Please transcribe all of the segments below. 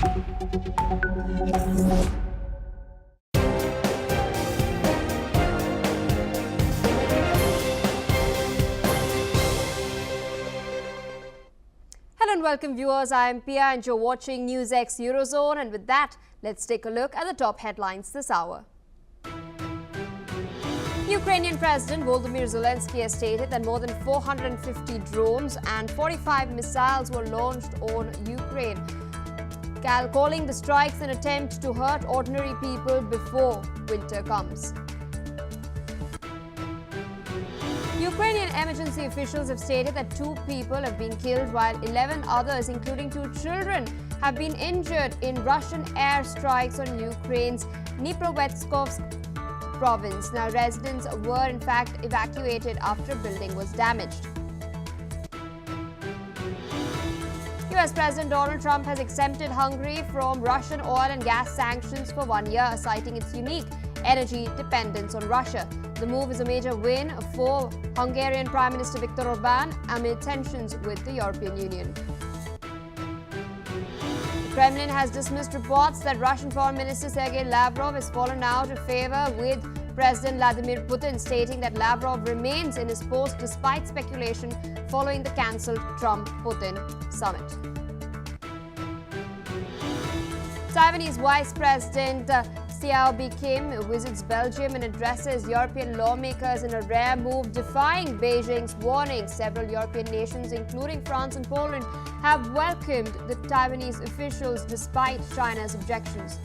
Hello and welcome viewers, I am Pia and you're watching NewsX Eurozone, and with that, let's take a look at the top headlines this hour. Ukrainian President Volodymyr Zelensky has stated that more than 450 drones and 45 missiles were launched on Ukraine, calling the strikes an attempt to hurt ordinary people before winter comes. Ukrainian emergency officials have stated that 2 people have been killed while 11 others, including 2 children, have been injured in Russian airstrikes on Ukraine's Dnipropetrovsk province. Now, residents were in fact evacuated after a building was damaged. US President Donald Trump has exempted Hungary from Russian oil and gas sanctions for 1 year, citing its unique energy dependence on Russia. The move is a major win for Hungarian Prime Minister Viktor Orbán amid tensions with the European Union. The Kremlin has dismissed reports that Russian Foreign Minister Sergei Lavrov has fallen out of favor with President Vladimir Putin, stating that Lavrov remains in his post despite speculation following the cancelled Trump-Putin summit. Taiwanese Vice President Xiaobi Kim visits Belgium and addresses European lawmakers in a rare move, defying Beijing's warnings. Several European nations, including France and Poland, have welcomed the Taiwanese officials despite China's objections.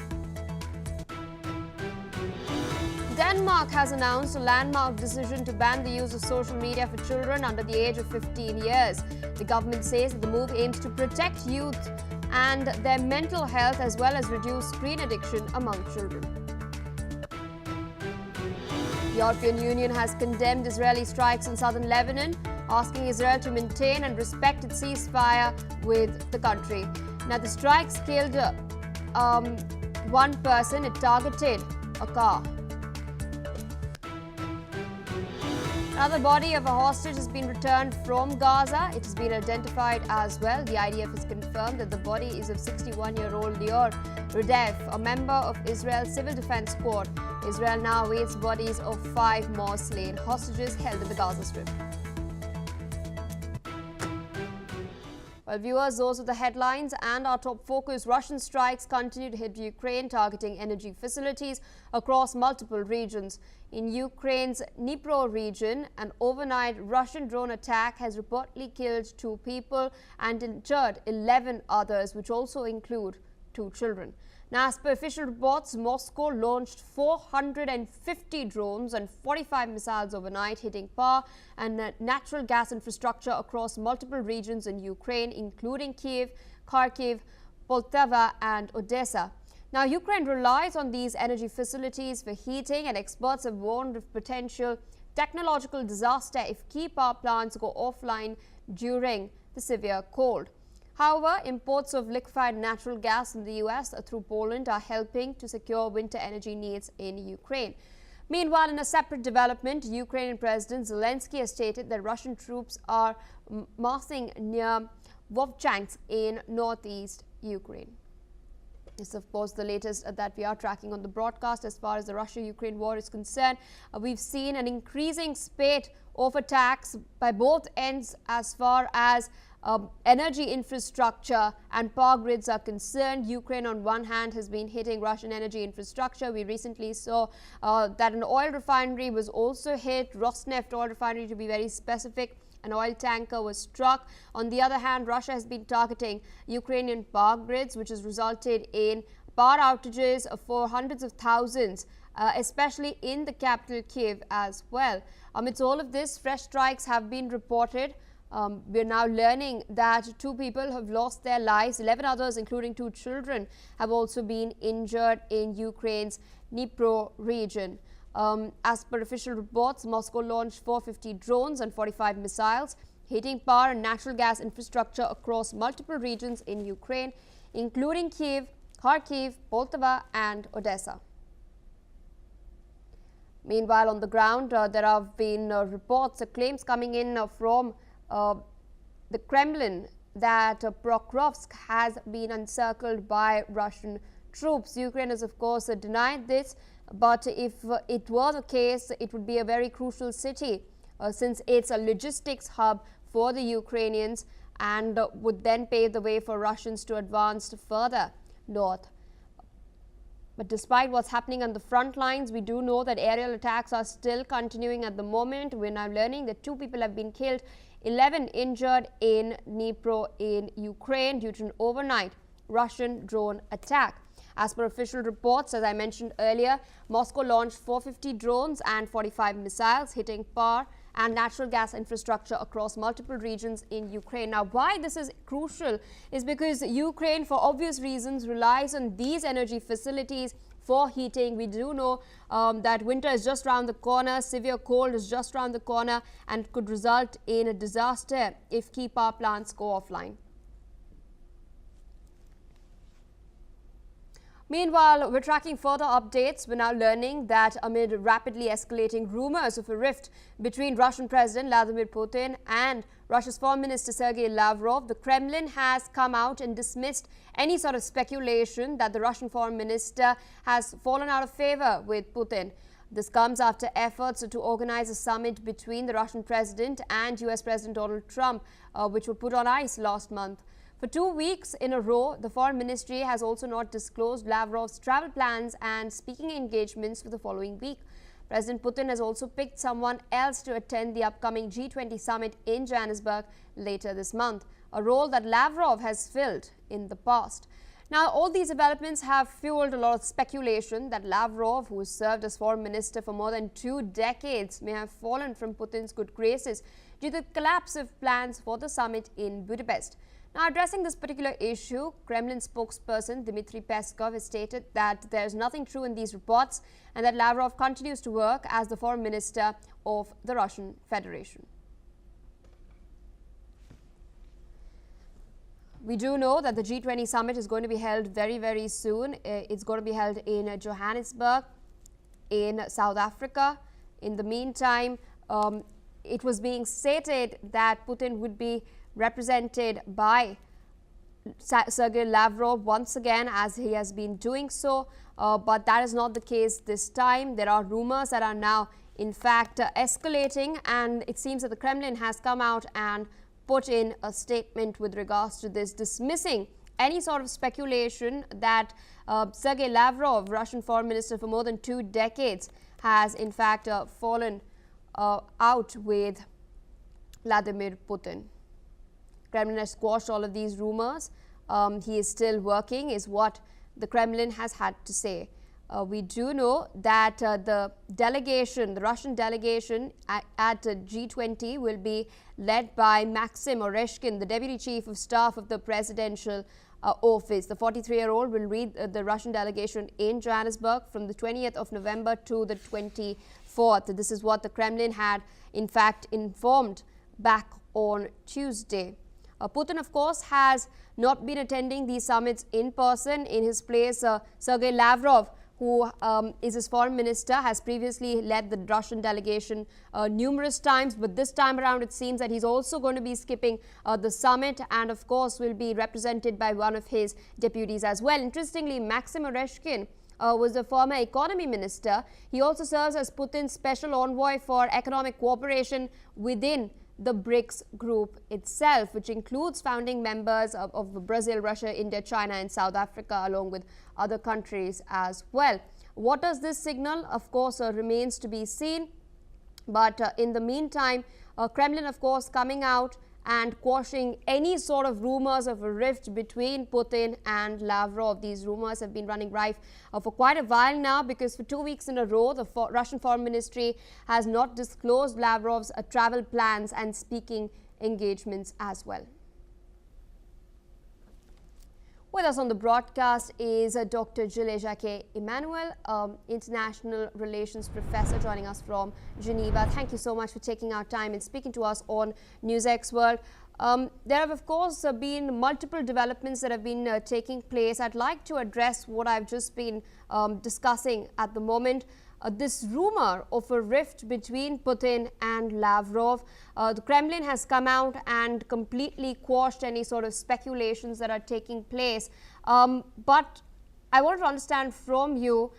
Denmark has announced a landmark decision to ban the use of social media for children under the age of 15 years. The government says that the move aims to protect youth and their mental health as well as reduce screen addiction among children. The European Union has condemned Israeli strikes in southern Lebanon, asking Israel to maintain and respect its ceasefire with the country. Now, the strikes killed one person. It targeted a car. Another body of a hostage has been returned from Gaza. It has been identified as well. The IDF has confirmed that the body is of 61-year-old Lior Redef, a member of Israel's Civil Defense Squad. Israel now awaits bodies of 5 more slain hostages held in the Gaza Strip. Well, viewers, those are the headlines and our top focus. Russian strikes continue to hit Ukraine, targeting energy facilities across multiple regions. In Ukraine's Dnipro region, an overnight Russian drone attack has reportedly killed 2 people and injured 11 others, which also include 2 children. Now, as per official reports, Moscow launched 450 drones and 45 missiles overnight, hitting power and natural gas infrastructure across multiple regions in Ukraine, including Kiev, Kharkiv, Poltava and Odessa. Now, Ukraine relies on these energy facilities for heating, and experts have warned of potential technological disaster if key power plants go offline during the severe cold. However, imports of liquefied natural gas in the US through Poland are helping to secure winter energy needs in Ukraine. Meanwhile, in a separate development, Ukrainian President Zelensky has stated that Russian troops are massing near Vovchansk in northeast Ukraine. This is, of course, the latest that we are tracking on the broadcast as far as the Russia-Ukraine war is concerned. We've seen an increasing spate of attacks by both ends as far as energy infrastructure and power grids are concerned. Ukraine, on one hand, has been hitting Russian energy infrastructure. We recently saw that an oil refinery was also hit, Rosneft oil refinery to be very specific. An oil tanker was struck. On the other hand, Russia has been targeting Ukrainian power grids, which has resulted in power outages for hundreds of thousands, especially in the capital Kiev as well. Amidst all of this, fresh strikes have been reported. We're now learning that 2 people have lost their lives. 11 others, including 2 children, have also been injured in Ukraine's Dnipro region. As per official reports, Moscow launched 450 drones and 45 missiles, hitting power and natural gas infrastructure across multiple regions in Ukraine, including Kiev, Kharkiv, Poltava and Odessa. Meanwhile, on the ground, there have been reports, claims coming in from the Kremlin, that Pokrovsk has been encircled by Russian troops. Ukraine has, of course, denied this, but if it were the case, it would be a very crucial city since it's a logistics hub for the Ukrainians and would then pave the way for Russians to advance further north. But despite what's happening on the front lines, we do know that aerial attacks are still continuing at the moment. We're now learning that 2 people have been killed, 11 injured in Dnipro in Ukraine due to an overnight Russian drone attack. As per official reports, as I mentioned earlier, Moscow launched 450 drones and 45 missiles, hitting power and natural gas infrastructure across multiple regions in Ukraine. Now, why this is crucial is because Ukraine, for obvious reasons, relies on these energy facilities for heating. We do know that winter is just around the corner, severe cold is just around the corner, and could result in a disaster if key power plants go offline. Meanwhile, we're tracking further updates. We're now learning that amid rapidly escalating rumors of a rift between Russian President Vladimir Putin and Russia's Foreign Minister Sergei Lavrov, the Kremlin has come out and dismissed any sort of speculation that the Russian Foreign Minister has fallen out of favor with Putin. This comes after efforts to organize a summit between the Russian President and US President Donald Trump, which were put on ice last month. For 2 weeks in a row, the Foreign Ministry has also not disclosed Lavrov's travel plans and speaking engagements for the following week. President Putin has also picked someone else to attend the upcoming G20 summit in Johannesburg later this month, a role that Lavrov has filled in the past. Now, all these developments have fueled a lot of speculation that Lavrov, who has served as foreign minister for more than 2 decades, may have fallen from Putin's good graces due to the collapse of plans for the summit in Budapest. Now, addressing this particular issue, Kremlin spokesperson Dmitry Peskov has stated that there is nothing true in these reports and that Lavrov continues to work as the foreign minister of the Russian Federation. We do know that the G20 summit is going to be held very, very soon. It's going to be held in Johannesburg, in South Africa. In the meantime, it was being stated that Putin would be represented by Sergei Lavrov once again, as he has been doing so, but that is not the case this time. There are rumors that are now in fact escalating, and it seems that the Kremlin has come out and put in a statement with regards to this, dismissing any sort of speculation that Sergei Lavrov, Russian foreign minister for more than 2 decades, has in fact fallen out with Vladimir Putin. Kremlin has squashed all of these rumors. He is still working, is what the Kremlin has had to say. We do know that the delegation, the Russian delegation at G20 will be led by Maxim Oreshkin, the Deputy Chief of Staff of the Presidential Office. The 43-year-old will lead the Russian delegation in Johannesburg from the 20th of November to the 24th. This is what the Kremlin had in fact informed back on Tuesday. Putin, of course, has not been attending these summits in person. In his place, Sergei Lavrov, who is his foreign minister, has previously led the Russian delegation numerous times. But this time around, it seems that he's also going to be skipping the summit and, of course, will be represented by one of his deputies as well. Interestingly, Maxim Oreshkin was the former economy minister. He also serves as Putin's special envoy for economic cooperation within the BRICS group itself, which includes founding members of Brazil, Russia, India, China and South Africa, along with other countries as well. What does this signal? Of course, remains to be seen. But in the meantime, Kremlin, of course, coming out and quashing any sort of rumors of a rift between Putin and Lavrov. These rumors have been running rife for quite a while now, because for 2 weeks in a row, the Russian Foreign Ministry has not disclosed Lavrov's travel plans and speaking engagements as well. With us on the broadcast is Dr. Gilles Jacquet-Emmanuel, International Relations Professor, joining us from Geneva. Thank you so much for taking our time and speaking to us on NewsX World. There have, of course, been multiple developments that have been taking place. I'd like to address what I've just been discussing at the moment. this rumor of a rift between Putin and Lavrov. The Kremlin has come out and completely quashed any sort of speculations that are taking place. But I wanted to understand from you,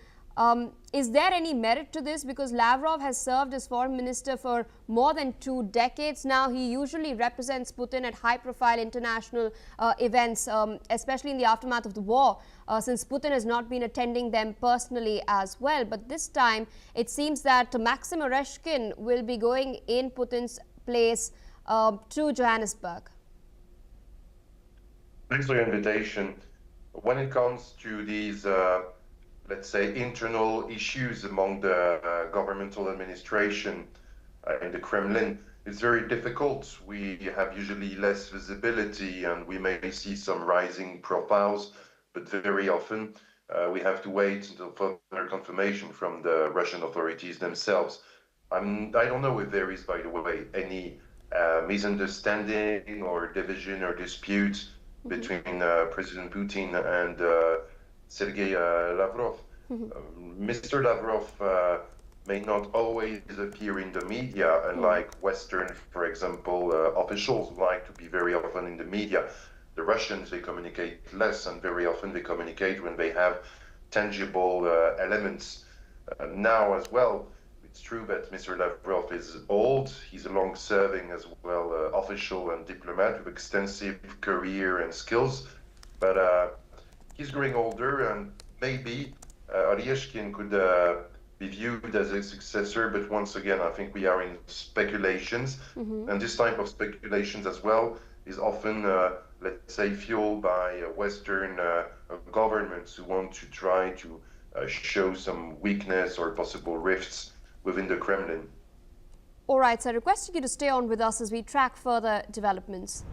is there any merit to this? Because Lavrov has served as foreign minister for more than 2 decades now. He usually represents Putin at high-profile international events, especially in the aftermath of the war, since Putin has not been attending them personally as well. But this time, it seems that Maxim Oreshkin will be going in Putin's place to Johannesburg. Thanks for your invitation. When it comes to these let's say, internal issues among the governmental administration in the Kremlin, it's very difficult. We have usually less visibility and we may see some rising profiles, but very often we have to wait until further confirmation from the Russian authorities themselves. I don't know if there is, by the way, any misunderstanding or division or dispute between President Putin and Sergei Lavrov. Mr. Lavrov may not always appear in the media, unlike Western, for example, officials who like to be very often in the media. The Russians, they communicate less, and very often they communicate when they have tangible elements. Now as well, it's true that Mr. Lavrov is old. He's a long-serving as well official and diplomat with extensive career and skills, but he's growing older, and maybe Oreshkin could be viewed as a successor, but once again, I think we are in speculations, and this type of speculations as well is often, let's say, fueled by Western governments who want to try to show some weakness or possible rifts within the Kremlin. All right, so requesting you to stay on with us as we track further developments.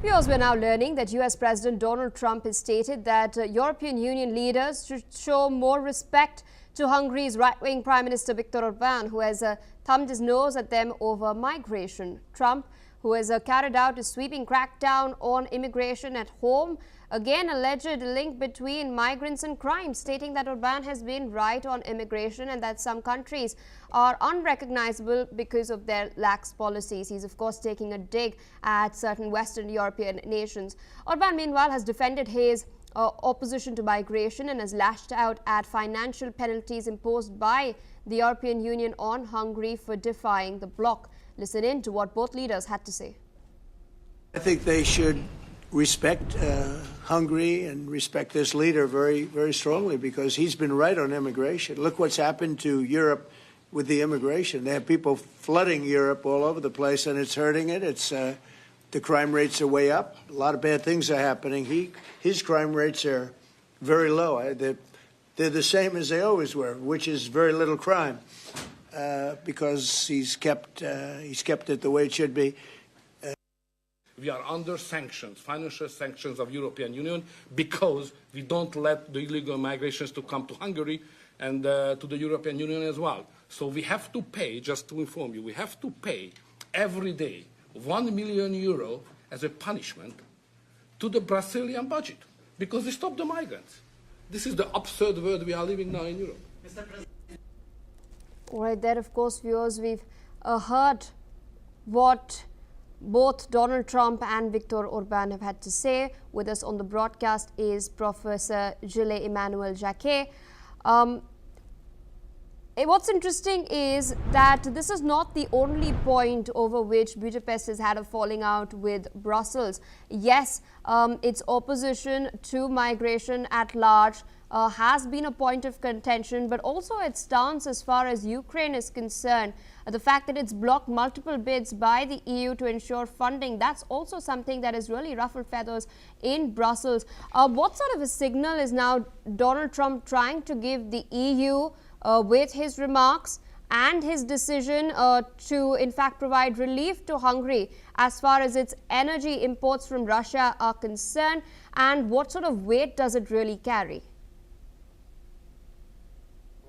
Viewers, we're now learning that US President Donald Trump has stated that European Union leaders should show more respect to Hungary's right-wing Prime Minister Viktor Orban, who has thumbed his nose at them over migration. Trump, who has carried out a sweeping crackdown on immigration at home, again alleged a link between migrants and crime, stating that Orban has been right on immigration and that some countries are unrecognizable because of their lax policies. He's of course taking a dig at certain Western European nations. Orban meanwhile has defended his opposition to migration and has lashed out at financial penalties imposed by the European Union on Hungary for defying the bloc. Listen in to what both leaders had to say. I think they should respect Hungary and respect this leader very, very strongly, because he's been right on immigration. Look what's happened to Europe with the immigration. They have people flooding Europe all over the place, and it's hurting it. It's the crime rates are way up. A lot of bad things are happening. His crime rates are very low. They're the same as they always were, which is very little crime, because he's kept it the way it should be. We are under sanctions, financial sanctions of European Union, because we don't let the illegal migrations to come to Hungary and to the European Union as well. So we have to pay, just to inform you, we have to pay every day 1 million euro as a punishment to the Brazilian budget, because we stopped the migrants. This is the absurd world we are living now in Europe. All right, there, of course, viewers, we've heard what both Donald Trump and Viktor Orban have had to say. With us on the broadcast is Professor Gilles Emmanuel Jacquet. What's interesting is that this is not the only point over which Budapest has had a falling out with Brussels. Yes, its opposition to migration at large has been a point of contention, but also its stance as far as Ukraine is concerned. The fact that it's blocked multiple bids by the EU to ensure funding, that's also something that has really ruffled feathers in Brussels. What sort of a signal is now Donald Trump trying to give the EU with his remarks and his decision to in fact provide relief to Hungary as far as its energy imports from Russia are concerned, and what sort of weight does it really carry?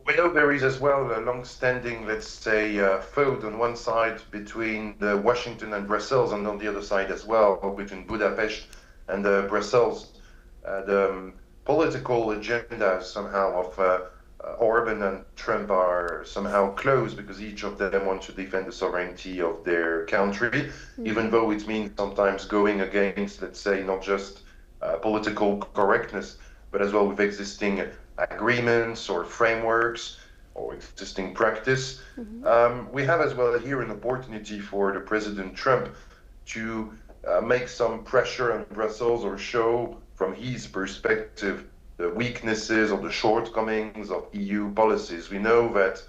We know there is as well a long-standing, let's say, feud on one side between Washington and Brussels, and on the other side as well between Budapest and Brussels. The political agenda somehow Orban and Trump are somehow close because each of them want to defend the sovereignty of their country, even though it means sometimes going against, let's say, not just political correctness, but as well with existing agreements or frameworks or existing practice. We have as well here an opportunity for the President Trump to make some pressure on Brussels or show from his perspective the weaknesses or the shortcomings of EU policies. We know that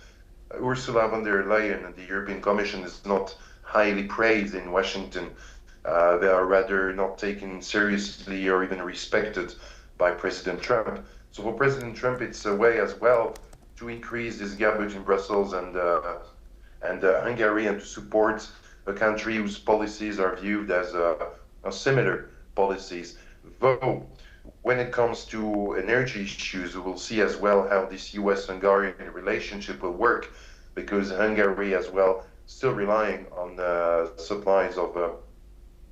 Ursula von der Leyen and the European Commission is not highly praised in Washington. They are rather not taken seriously or even respected by President Trump. So for President Trump, it's a way as well to increase this gap between Brussels and Hungary and to support a country whose policies are viewed as similar policies. Though, when it comes to energy issues, we will see as well how this US-Hungarian relationship will work, because Hungary as well still relying on supplies of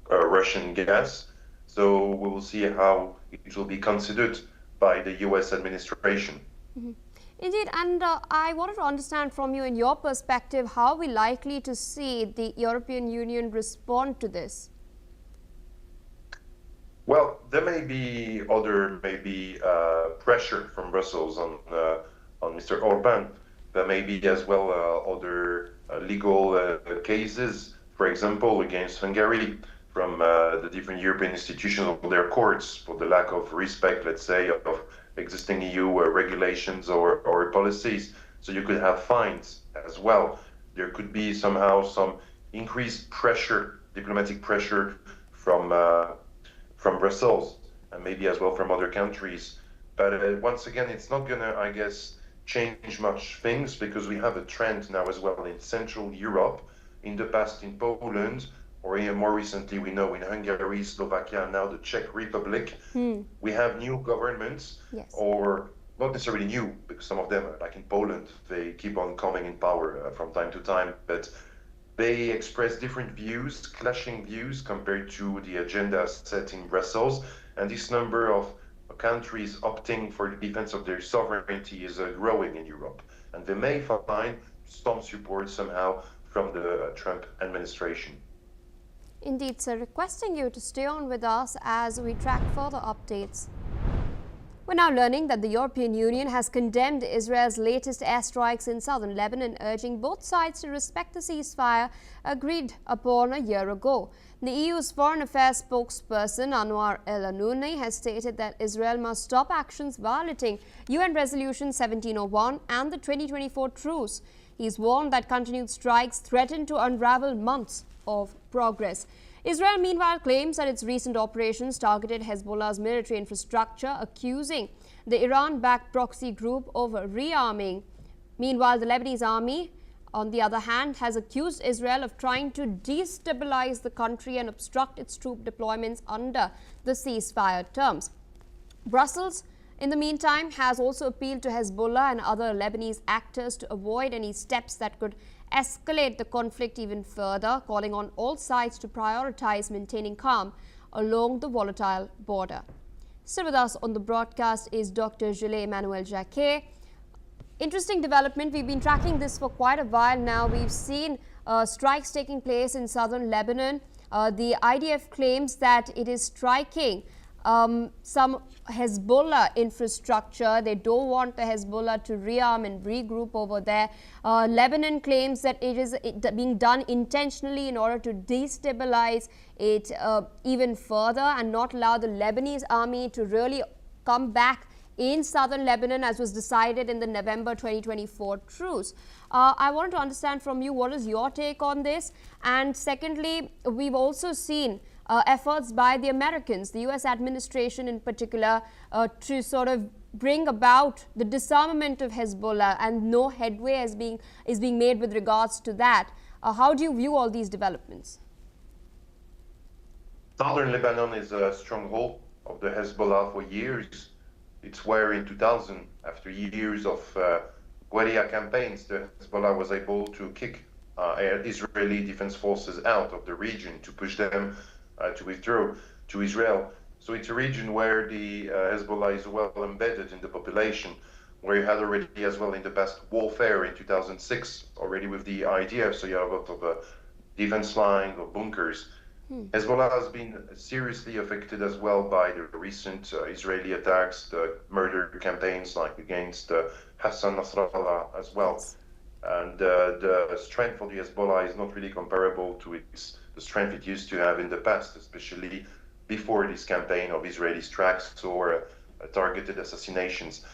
Russian gas. So we will see how it will be considered by the US administration. Indeed, and I wanted to understand from you, in your perspective, how are we likely to see the European Union respond to this? Well, there may be other pressure from Brussels on Mr. Orban. There may be as well other legal cases, for example, against Hungary from the different European institutions or their courts for the lack of respect, let's say, of existing EU regulations or policies. So you could have fines as well. There could be somehow some increased pressure, diplomatic pressure from Brussels and maybe as well from other countries. But once again, it's not gonna, I guess, change much things, because we have a trend now as well in Central Europe, in the past in Poland, or even more recently we know in Hungary, Slovakia, and now the Czech Republic. We have new governments, or not necessarily new, because some of them, like in Poland, they keep on coming in power from time to time, but they express different views, clashing views compared to the agenda set in Brussels. And this number of countries opting for the defense of their sovereignty is growing in Europe. And they may find some support somehow from the Trump administration. Indeed, sir. Requesting you to stay on with us as we track further updates. We're now learning that the European Union has condemned Israel's latest airstrikes in southern Lebanon, urging both sides to respect the ceasefire agreed upon a year ago. The EU's Foreign Affairs spokesperson Anwar El-Anouni has stated that Israel must stop actions violating UN Resolution 1701 and the 2024 truce. He's warned that continued strikes threaten to unravel months of progress. Israel, meanwhile, claims that its recent operations targeted Hezbollah's military infrastructure, accusing the Iran-backed proxy group of rearming. Meanwhile, the Lebanese army, on the other hand, has accused Israel of trying to destabilize the country and obstruct its troop deployments under the ceasefire terms. Brussels, in the meantime, has also appealed to Hezbollah and other Lebanese actors to avoid any steps that could escalate the conflict even further, calling on all sides to prioritize maintaining calm along the volatile border. Still with us on the broadcast is Dr. Gilles Emmanuel Jacquet. Interesting development. We've been tracking this for quite a while now. We've seen strikes taking place in southern Lebanon. The IDF claims that it is striking some Hezbollah infrastructure. They don't want the Hezbollah to rearm and regroup over there. Lebanon claims that it is being done intentionally in order to destabilize it even further and not allow the Lebanese army to really come back in southern Lebanon, as was decided in the November 2024 truce. I wanted to understand from you, what is your take on this? And secondly, we've also seen efforts by the Americans, the US administration in particular, to sort of bring about the disarmament of Hezbollah, and no headway is being made with regards to that. How do you view all these developments? Southern Lebanon is a stronghold of the Hezbollah for years. It's where in 2000, after years of guerrilla campaigns, the Hezbollah was able to kick Israeli defense forces out of the region to push them to withdraw to Israel. So it's a region where the Hezbollah is well embedded in the population. where you had already as well in the past warfare in 2006, already with the IDF, so you have a lot of defense line or bunkers. Hezbollah has been seriously affected as well by the recent Israeli attacks, the murder campaigns like against Hassan Nasrallah as well. And the strength for the Hezbollah is not really comparable to the strength it used to have in the past, especially before this campaign of Israeli strikes or targeted assassinations.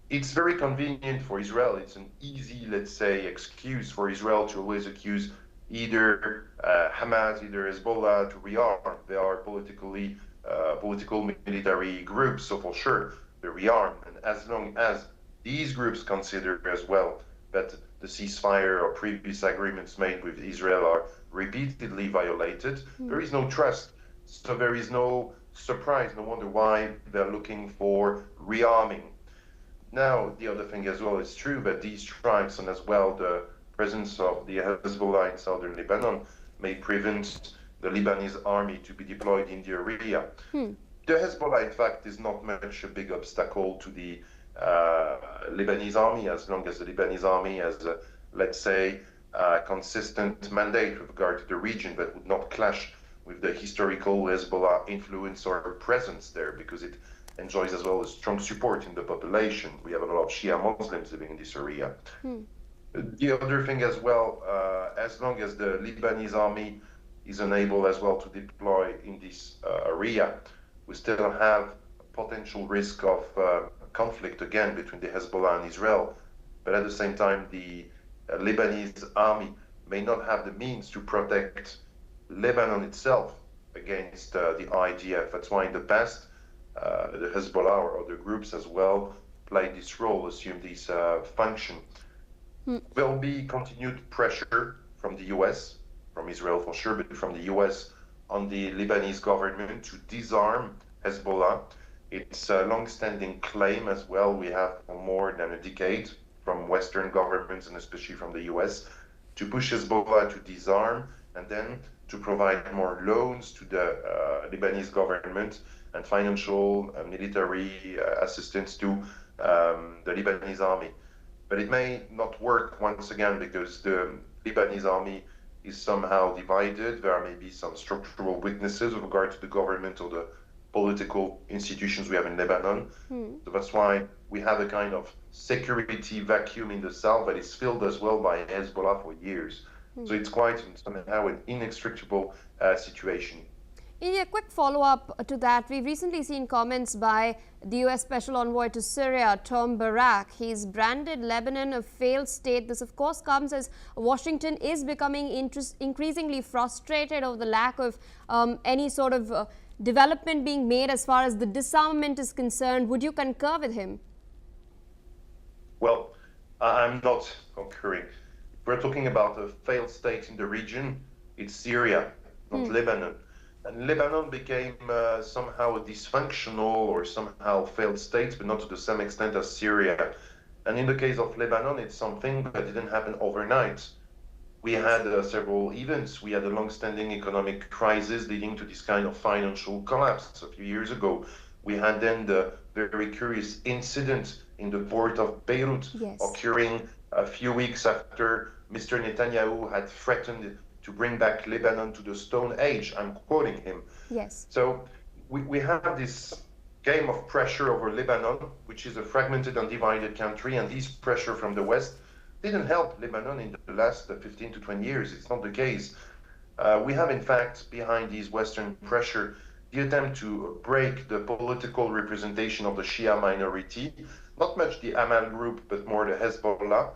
It's very convenient for Israel. It's an easy, let's say, excuse for Israel to always accuse either Hamas, either Hezbollah to rearm. They are political military groups, so for sure they rearm. And as long as these groups consider as well that the ceasefire or previous agreements made with Israel are repeatedly violated, there is no trust. So there is no surprise, no wonder why they're looking for rearming. Now, the other thing as well is true that these strikes and as well the presence of the Hezbollah in southern Lebanon may prevent the Lebanese army to be deployed in the area. The Hezbollah, in fact, is not much a big obstacle to the Lebanese army, as long as the Lebanese army has, let's say, a consistent mandate with regard to the region that would not clash with the historical Hezbollah influence or presence there, because it enjoys as well a strong support in the population. We have a lot of Shia Muslims living in this area. The other thing as well, as long as the Lebanese army is unable as well to deploy in this area, we still have a potential risk of conflict again between the Hezbollah and Israel. But at the same time, the Lebanese army may not have the means to protect Lebanon itself against the IDF. That's why in the past, the Hezbollah or other groups as well played this role, assumed this function. There will be continued pressure from the US, from Israel for sure, but from the US on the Lebanese government to disarm Hezbollah. It's a long-standing claim as well we have for more than a decade from Western governments and especially from the US to push Hezbollah to disarm and then to provide more loans to the Lebanese government and financial military assistance to the Lebanese army. But it may not work once again because the Lebanese army is somehow divided. There may be some structural weaknesses with regard to the government or the political institutions we have in Lebanon. So that's why we have a kind of security vacuum in the south that is filled as well by Hezbollah for years. So it's quite somehow an inextricable situation. A quick follow-up to that, we've recently seen comments by the U.S. Special Envoy to Syria, Tom Barak. He's branded Lebanon a failed state. This, of course, comes as Washington is becoming increasingly frustrated over the lack of any sort of development being made as far as the disarmament is concerned. Would you concur with him? Well, I'm not concurring. We're talking about a failed state in the region. It's Syria, not Lebanon. And Lebanon became somehow a dysfunctional or somehow failed state, but not to the same extent as Syria. And in the case of Lebanon, it's something that didn't happen overnight. We had several events. We had a long-standing economic crisis leading to this kind of financial collapse a few years ago. We had then the very curious incident in the port of Beirut occurring a few weeks after Mr. Netanyahu had threatened to bring back Lebanon to the Stone Age. I'm quoting him. Yes. So we have this game of pressure over Lebanon, which is a fragmented and divided country, and this pressure from the West didn't help Lebanon in the last 15 to 20 years. It's not the case. We have, in fact, behind this Western pressure, the attempt to break the political representation of the Shia minority, not much the Amal group, but more the Hezbollah,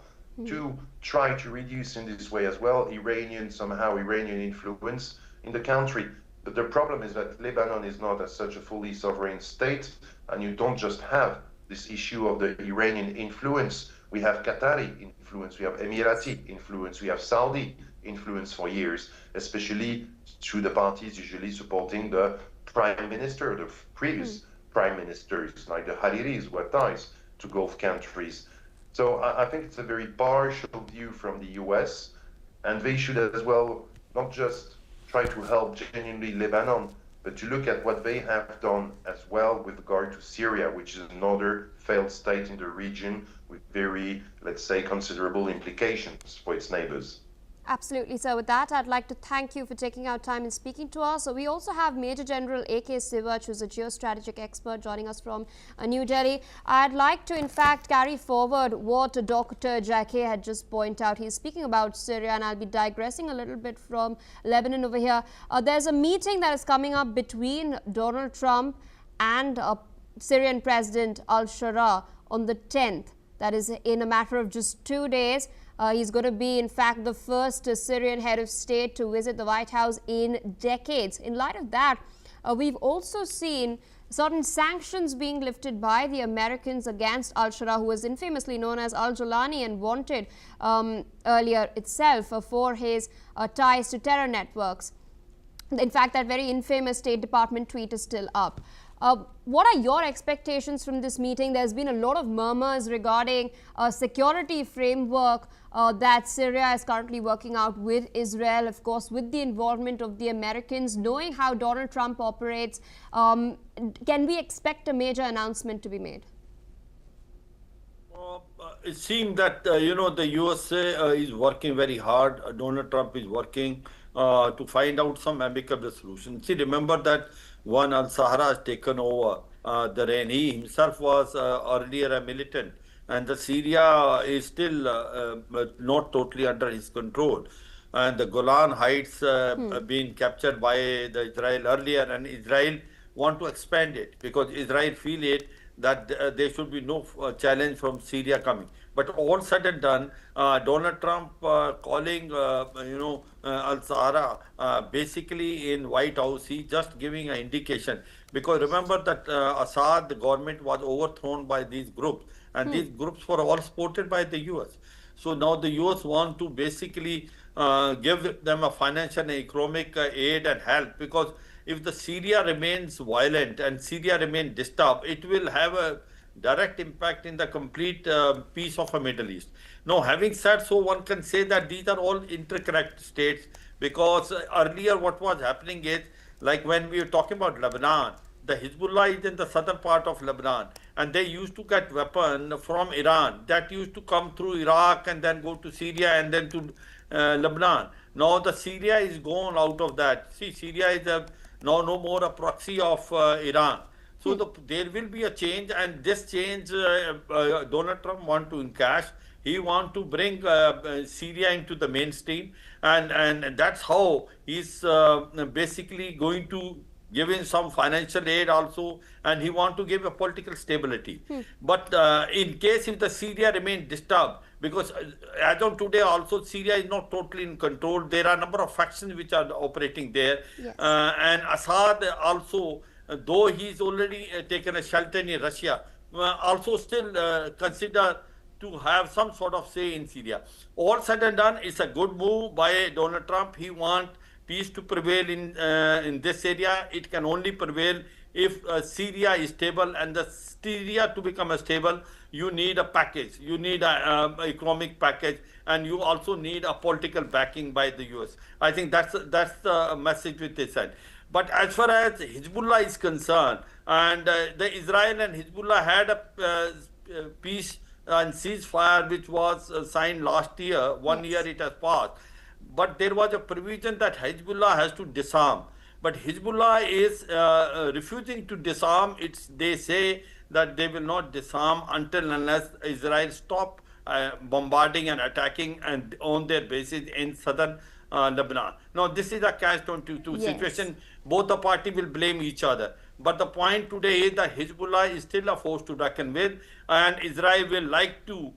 to try to reduce in this way as well Iranian influence in the country. But the problem is that Lebanon is not as such a fully sovereign state, and you don't just have this issue of the Iranian influence. We have Qatari influence, we have Emirati influence, we have Saudi influence for years, especially through the parties usually supporting the prime minister, the previous prime ministers, like the Hariris, who had ties to Gulf countries. So I think it's a very partial view from the US, and they should as well not just try to help genuinely Lebanon, But you look at what they have done as well with regard to Syria, which is another failed state in the region with very, let's say, considerable implications for its neighbors. Absolutely, sir. With that, I'd like to thank you for taking out time and speaking to us. So we also have Major General A.K. Sivach, who's a geostrategic expert, joining us from New Delhi. I'd like to, in fact, carry forward what Dr. Jacque had just pointed out. He's speaking about Syria, and I'll be digressing a little bit from Lebanon over here. There's a meeting that is coming up between Donald Trump and Syrian President al-Shara on the 10th. That is in a matter of just 2 days. He's going to be, in fact, the first Syrian head of state to visit the White House in decades. In light of that, we've also seen certain sanctions being lifted by the Americans against al-Shara, who was infamously known as al-Jolani and wanted earlier itself for his ties to terror networks. In fact, that very infamous State Department tweet is still up. What are your expectations from this meeting? There's been a lot of murmurs regarding a security framework that Syria is currently working out with Israel, of course, with the involvement of the Americans. Knowing how Donald Trump operates, can we expect a major announcement to be made? It seems that, the USA is working very hard. Donald Trump is working to find out some amicable solution. See, remember that one al-Sahara has taken over the reign. He himself was earlier a militant, and the Syria is still not totally under his control. And the Golan Heights been captured by the Israel earlier, and Israel want to expand it because Israel feel it that there should be no challenge from Syria coming. But all said and done, Donald Trump calling, al-Sahara basically in White House, he just giving an indication. Because remember that Assad, the government was overthrown by these groups, and these groups were all supported by the US. So now the US want to basically give them a financial and economic aid and help, because if the Syria remains violent and Syria remains disturbed, it will have a direct impact in the complete peace of the Middle East. Now, having said so, one can say that these are all interconnected states, because earlier what was happening is, like when we were talking about Lebanon, the Hezbollah is in the southern part of Lebanon, and they used to get weapons from Iran that used to come through Iraq and then go to Syria and then to Lebanon. Now the Syria is gone out of that. See, Syria is now no more a proxy of Iran. So there will be a change, and this change Donald Trump want to encash. He want to bring Syria into the mainstream, and that's how he's basically going to give in some financial aid also, and he want to give a political stability. But in case if the Syria remain disturbed, because as of today also Syria is not totally in control. There are a number of factions which are operating there, and Assad also, though he's already taken a shelter in Russia, also still consider to have some sort of say in Syria. All said and done, it's a good move by Donald Trump. He wants peace to prevail in this area. It can only prevail if Syria is stable, and the Syria to become a stable, you need a package. You need an economic package, and you also need a political backing by the US. I think that's the message which they said. But as far as Hezbollah is concerned, and the Israel and Hezbollah had a peace and ceasefire which was signed last year. 1 year it has passed. But there was a provision that Hezbollah has to disarm. But Hezbollah is refusing to disarm. They say that they will not disarm until unless Israel stop bombarding and attacking and on their bases in southern Lebanon. Now, this is a catch-22 situation. Both the parties will blame each other. But the point today is that Hezbollah is still a force to reckon with, and Israel will like to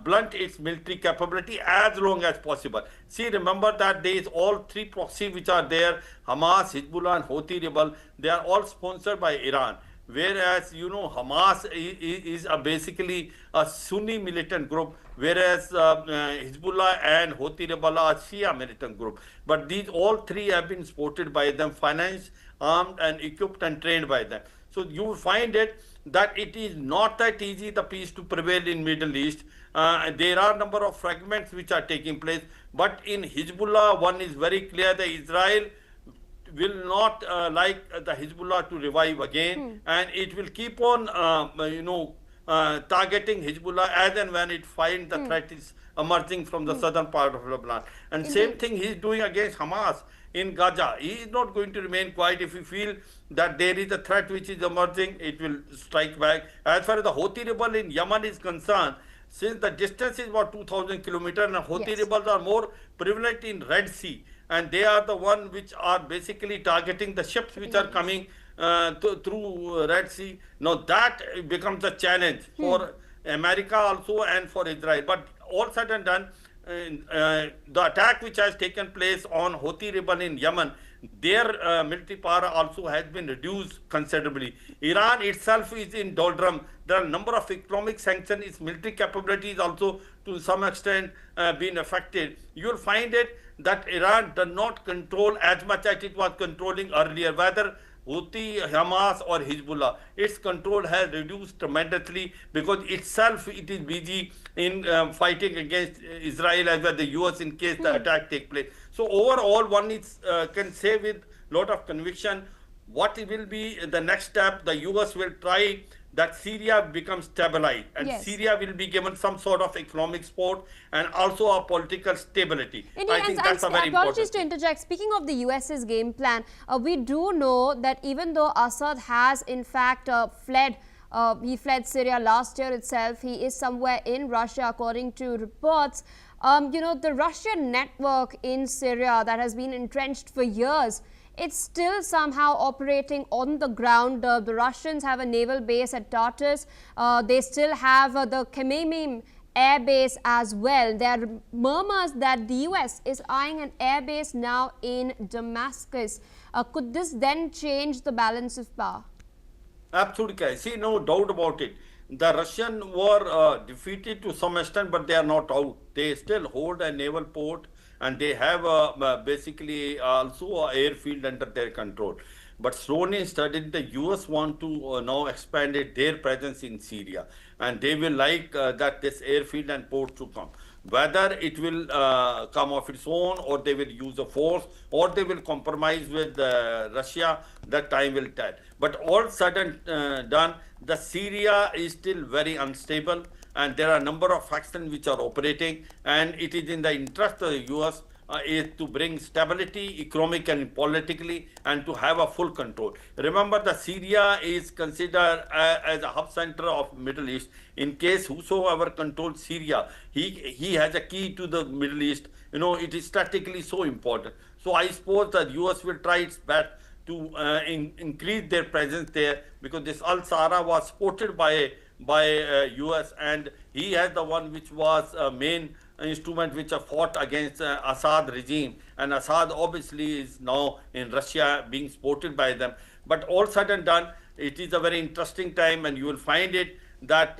blunt its military capability as long as possible. See, remember that there is all three proxies which are there, Hamas, Hezbollah and Houthi rebel. They are all sponsored by Iran. Whereas, Hamas is basically a Sunni militant group, whereas Hezbollah and Houthi rebel are Shia militant group. But these all three have been supported by them, financed, armed and equipped and trained by them. So you will find it that it is not that easy, the peace to prevail in Middle East. There are a number of fragments which are taking place. But in Hezbollah, one is very clear that Israel will not like the Hezbollah to revive again, and it will keep on, targeting Hezbollah as and when it finds the threat is emerging from the southern part of Lebanon. And same thing he is doing against Hamas in Gaza. He is not going to remain quiet. If he feel that there is a threat which is emerging, it will strike back. As far as the Houthi rebel in Yemen is concerned, since the distance is about 2,000 kilometers, and Houthi rebels are more prevalent in Red Sea, and they are the one which are basically targeting the ships which are coming through Red Sea. Now that becomes a challenge for America also and for Israel. But all said and done, the attack which has taken place on Houthi rebel in Yemen, their military power also has been reduced considerably. Iran itself is in doldrum. There are a number of economic sanctions. Its military capabilities also to some extent been affected. You will find it that Iran does not control as much as it was controlling earlier, whether Houthi, Hamas or Hezbollah. Its control has reduced tremendously because itself it is busy in fighting against Israel as well, the US in case the attack take place. So overall one is, can say with lot of conviction what will be the next step. The US will try that Syria becomes stabilized, and Syria will be given some sort of economic support and also a political stability. Indeed, I think that's a very apologies important to interject. Speaking of the US's game plan, we do know that even though Assad has in fact fled, he fled Syria last year itself, he is somewhere in Russia according to reports. The Russian network in Syria that has been entrenched for years, it's still somehow operating on the ground. The Russians have a naval base at Tartus. They still have the Khmeimim air base as well. There are murmurs that the US is eyeing an air base now in Damascus. Could this then change the balance of power? Absolutely. See, no doubt about it. The Russians were defeated to some extent, but they are not out. They still hold a naval port, and they have basically also an airfield under their control. But slowly and steadily, the US want to now expand their presence in Syria, and they will like that this airfield and port to come. Whether it will come of its own, or they will use a force, or they will compromise with Russia, that time will tell. But all said and done, the Syria is still very unstable, and there are a number of factions which are operating, and it is in the interest of the US is to bring stability, economic and politically, and to have a full control. Remember, the Syria is considered as a hub center of Middle East. In case whosoever controls Syria, he has a key to the Middle East. It is strategically so important. So I suppose that US will try its best to increase their presence there, because this Al-Sara was supported by US, and he has the one which was a main instrument which fought against Assad regime, and Assad obviously is now in Russia being supported by them. But all said and done, it is a very interesting time, and you will find it that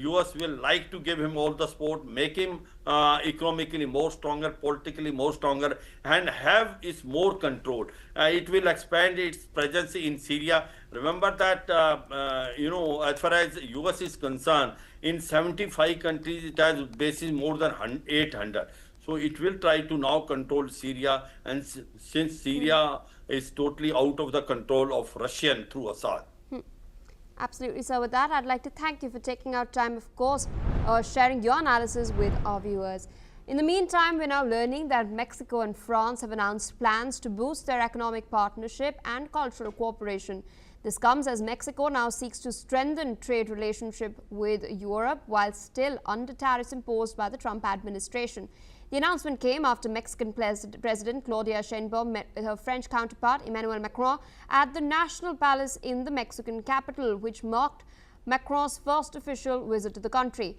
US will like to give him all the support, make him economically more stronger, politically more stronger, and have its more control. It will expand its presence in Syria. Remember that, as far as US is concerned, in 75 countries, it has bases more than 800. So it will try to now control Syria, and since Syria is totally out of the control of Russian through Assad. Absolutely, sir. With that, I'd like to thank you for taking out time, of course, sharing your analysis with our viewers. In the meantime, we're now learning that Mexico and France have announced plans to boost their economic partnership and cultural cooperation. This comes as Mexico now seeks to strengthen trade relationship with Europe while still under tariffs imposed by the Trump administration. The announcement came after Mexican President Claudia Sheinbaum met with her French counterpart Emmanuel Macron at the National Palace in the Mexican capital, which marked Macron's first official visit to the country.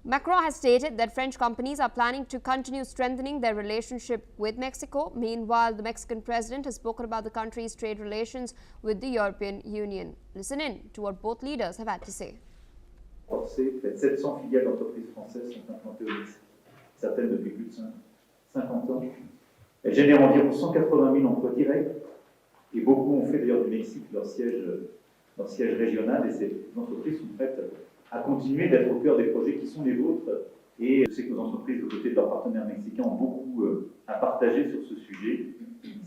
Macron has stated that French companies are planning to continue strengthening their relationship with Mexico. Meanwhile, the Mexican president has spoken about the country's trade relations with the European Union. Listen in to what both leaders have had to say. Près de 700 filiales d'entreprises françaises sont implantées au Mexique, certaines depuis plus de 50 ans. Elles génèrent environ 180 000 emplois directs, et beaucoup ont fait d'ailleurs du Mexique leur siège régional, et ces entreprises sont prêtes à continuer d'être au cœur des projets qui sont les vôtres. Et je sais que nos entreprises, aux côtés de leurs partenaires mexicains, ont beaucoup à partager sur ce sujet.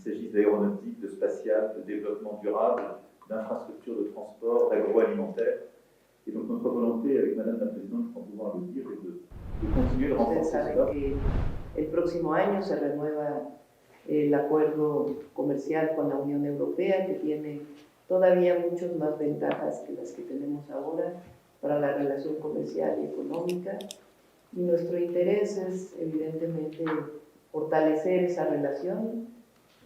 s'agisse d'aéronautique, de spatial, de développement durable, d'infrastructures de transport, d'agroalimentaire. Et donc notre volonté avec Madame la Présidente, pour pouvoir le dire, est de continuer de renforcer cela. El próximo año se renueva el acuerdo comercial con la Unión Europea, que tiene todavía muchas más ventajas que las que tenemos ahora para la relación comercial y económica. Y nuestro interés es, evidentemente, fortalecer esa relación,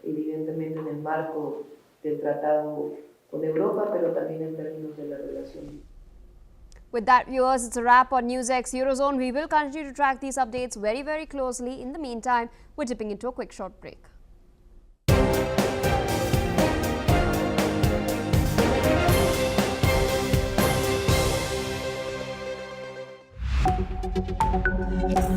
evidentemente en el marco del tratado con Europa, pero también en términos de la relación. With that, viewers, it's a wrap on NewsX Eurozone. We will continue to track these updates very, very closely. In the meantime, we're dipping into a quick short break.